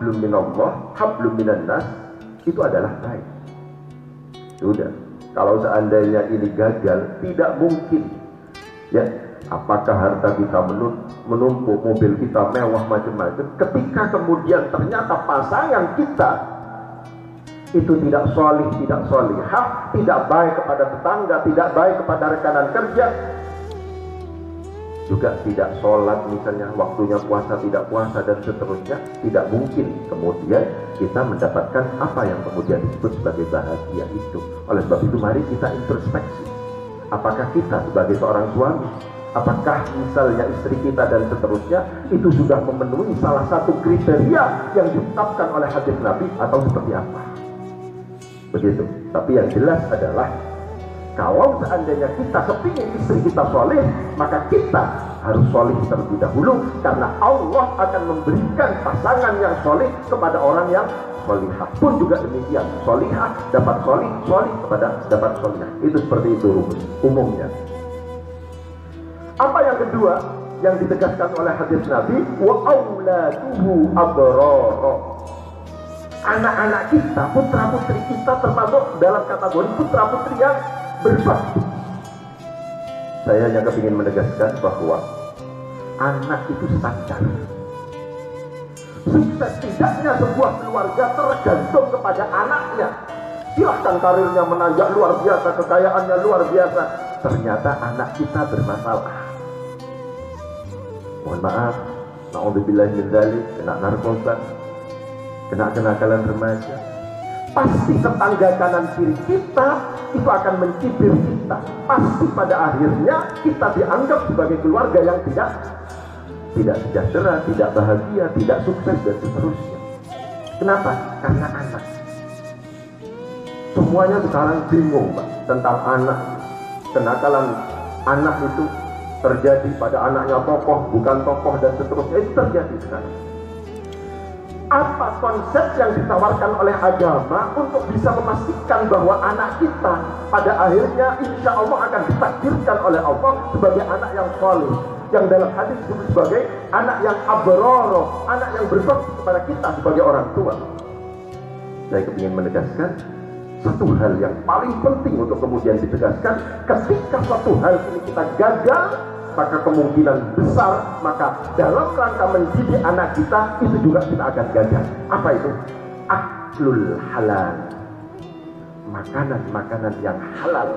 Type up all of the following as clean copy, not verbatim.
hablum minallah, hablum minannas, itu adalah baik. Sudah. Kalau seandainya ini gagal, tidak mungkin. Ya, apakah harta kita menumpuk, mobil kita mewah macam-macam, ketika kemudian ternyata pasangan kita itu tidak solih, tidak solihah, tidak baik kepada tetangga, tidak baik kepada rekanan kerja, juga tidak sholat misalnya, waktunya puasa tidak puasa dan seterusnya, tidak mungkin kemudian kita mendapatkan apa yang kemudian disebut sebagai bahagia itu. Oleh sebab itu mari kita introspeksi, apakah kita sebagai seorang suami, apakah misalnya istri kita dan seterusnya itu sudah memenuhi salah satu kriteria yang ditetapkan oleh hadis Nabi atau seperti apa. Begitu. Tapi yang jelas adalah kalau seandainya kita kepingin istri kita soleh, maka kita harus soleh terlebih dahulu, karena Allah akan memberikan pasangan yang soleh kepada orang yang solihah. Pun juga demikian, solihah dapat solih, solih kepada dapat solihah. Itu seperti itu rumus umumnya. Apa yang kedua yang ditegaskan oleh hadis Nabi, wa auladuhu abrara. Anak-anak kita, putra-putri kita termasuk dalam kategori putra-putri yang berbakti. Saya hanya kepingin menegaskan bahwa anak itu standar. Sukses tidaknya sebuah keluarga tergantung kepada anaknya. Silahkan karirnya menanjak luar biasa, kekayaannya luar biasa, ternyata anak kita bermasalah. Mohon maaf, na'udzubillahi min dzalik, kena narkoba, kena kenakalan remaja, pasti tetangga kanan kiri kita itu akan mencibir kita. Pasti pada akhirnya kita dianggap sebagai keluarga yang tidak sejahtera, tidak bahagia, tidak sukses dan seterusnya. Kenapa? Karena anak. Semuanya sekarang bingung, Pak, tentang anak. Kenakalan anak itu terjadi pada anaknya tokoh, bukan tokoh dan seterusnya, itu terjadi sekarang. Apa konsep yang ditawarkan oleh agama untuk bisa memastikan bahwa anak kita pada akhirnya insya Allah akan ditakdirkan oleh Allah sebagai anak yang soleh, yang dalam hadis disebut sebagai anak yang abroro, anak yang berbakti kepada kita sebagai orang tua. Saya ingin menegaskan satu hal yang paling penting untuk kemudian ditegaskan, ketika satu hal ini kita gagal, maka kemungkinan besar, maka dalam rangka mendidik anak kita itu juga kita akan gagal. Apa itu? Aklul halal, makanan-makanan yang halal.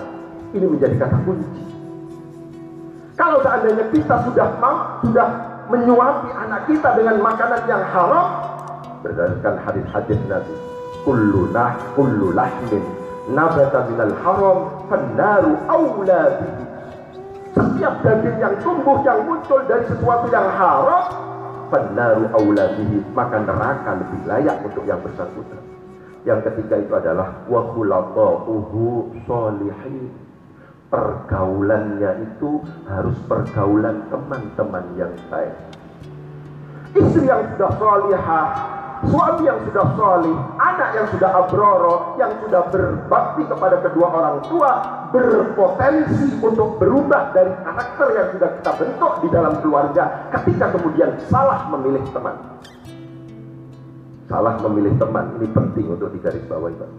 Ini menjadi kata kunci. Kalau seandainya kita sudah menyuapi anak kita dengan makanan yang haram, berdasarkan hadis-hadis Nabi, kullu lahmin nabata minal haram fannaru awla bihi. Setiap daging yang tumbuh, yang muncul dari sesuatu yang haram, fannaru awla bihi, maka neraka lebih layak untuk yang bersangkutan. Yang ketiga itu adalah wa khulaqa'uhu sholihin. Pergaulannya itu harus pergaulan teman-teman yang baik. Istri yang sudah sholihah, suami yang sudah sholih, anak yang sudah abroro, yang sudah berbakti kepada kedua orang tua, berpotensi untuk berubah dari karakter yang sudah kita bentuk di dalam keluarga ketika kemudian salah memilih teman. Salah memilih teman, ini penting untuk digarisbawahi, Pak.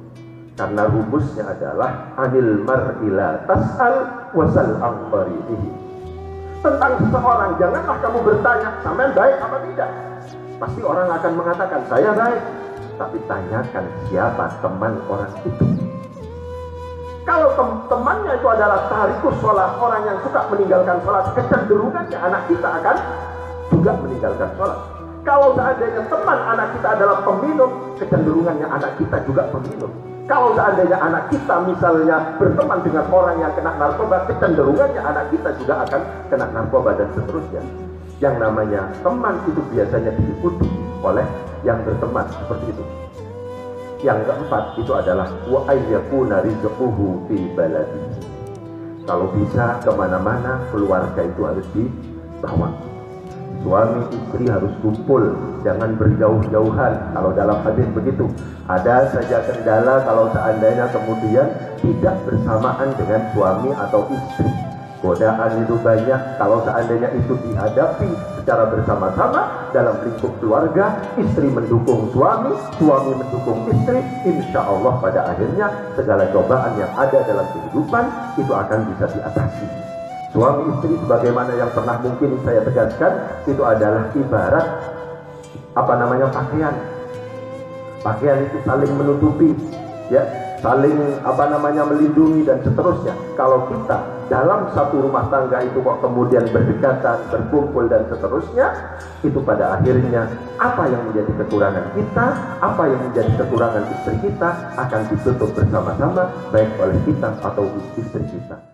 Karena rumusnya adalah anil mar'ila tas'al wasal anqarihi. Tentang seseorang janganlah kamu bertanya sampean baik apa tidak. Pasti orang akan mengatakan saya baik, tapi tanyakan siapa teman orang itu. Kalau temannya itu adalah tarikus sholat, orang yang suka meninggalkan sholat, kecenderungannya anak kita akan juga meninggalkan sholat. Kalau seandainya teman anak kita adalah peminum, kecenderungannya anak kita juga peminum. Kalau seandainya anak kita misalnya berteman dengan orang yang kena narkoba, kecenderungannya anak kita juga akan kena narkoba dan seterusnya. Yang namanya teman itu biasanya diikuti oleh yang berteman seperti itu. Yang keempat itu adalah wa ayyakuna rizquhu fi baladi. Kalau bisa kemana-mana keluarga itu harus dibawa. Suami istri harus kumpul, jangan berjauh-jauhan. Kalau dalam hadis begitu, ada saja kendala kalau seandainya kemudian tidak bersamaan dengan suami atau istri. Godaan itu banyak. Kalau seandainya itu dihadapi secara bersama-sama dalam lingkup keluarga, istri mendukung suami, suami mendukung istri, insya Allah pada akhirnya segala cobaan yang ada dalam kehidupan itu akan bisa diatasi. Suami istri sebagaimana yang pernah mungkin saya tegaskan, itu adalah ibarat pakaian. Pakaian itu saling menutupi, ya, saling melindungi dan seterusnya. Kalau kita dalam satu rumah tangga itu kok kemudian berdekatan, berkumpul dan seterusnya, itu pada akhirnya apa yang menjadi kekurangan kita, apa yang menjadi kekurangan istri kita akan ditutup bersama-sama, baik oleh kita atau istri kita.